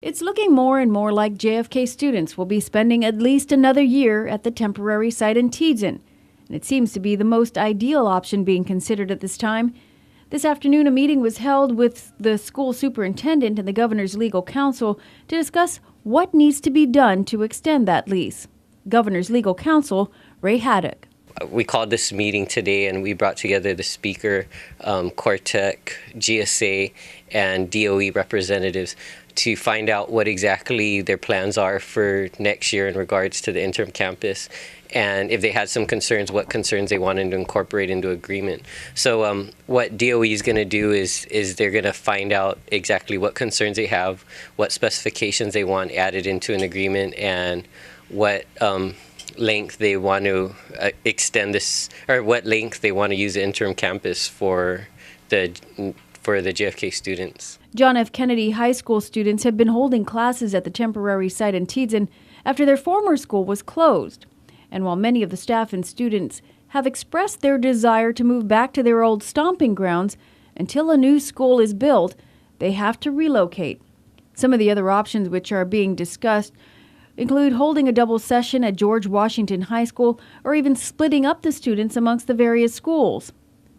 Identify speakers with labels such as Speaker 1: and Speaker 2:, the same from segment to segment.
Speaker 1: It's looking more and more like JFK students will be spending at least another year at the temporary site in Tiyan, and it seems to be the most ideal option being considered at this time. This afternoon, a meeting was held with the school superintendent and the governor's legal counsel to discuss what needs to be done to extend that lease. Governor's legal counsel, Ray Haddock.
Speaker 2: We called this meeting today and we brought together the speaker, Cortec, GSA, and DOE representatives to find out what exactly their plans are for next year in regards to the interim campus, and if they had some concerns, what concerns they wanted to incorporate into agreement. So what DOE is going to do is they're going to find out exactly what concerns they have, what specifications they want added into an agreement, and what length they want to extend this, or what length they want to use the interim campus for the JFK students.
Speaker 1: John F. Kennedy High School students have been holding classes at the temporary site in Tiyan after their former school was closed. And while many of the staff and students have expressed their desire to move back to their old stomping grounds, until a new school is built, they have to relocate. Some of the other options which are being discussed include holding a double session at George Washington High School or even splitting up the students amongst the various schools.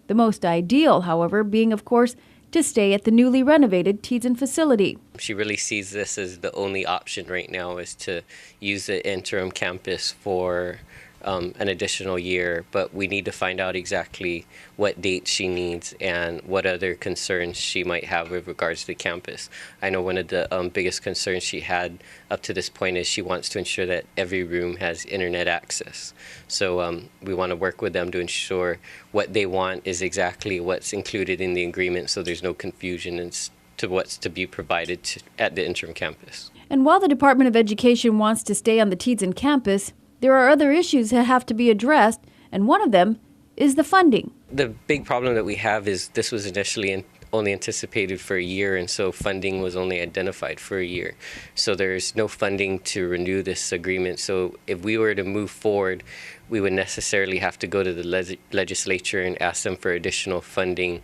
Speaker 1: The most ideal, however, being, of course, to stay at the newly renovated Tiyan facility.
Speaker 2: She really sees this as the only option right now, is to use the interim campus for an additional year, but we need to find out exactly what dates she needs and what other concerns she might have with regards to the campus. I know one of the biggest concerns she had up to this point is she wants to ensure that every room has internet access. So we want to work with them to ensure what they want is exactly what's included in the agreement, so there's no confusion as to what's to be provided at the interim campus.
Speaker 1: And while the Department of Education wants to stay on the Tiyan campus, there are other issues that have to be addressed, and one of them is the funding.
Speaker 2: The big problem that we have is this was initially only anticipated for a year, and so funding was only identified for a year. So there's no funding to renew this agreement. So if we were to move forward, we would necessarily have to go to the legislature and ask them for additional funding,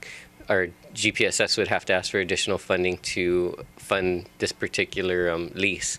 Speaker 2: or GPSS would have to ask for additional funding to fund this particular lease.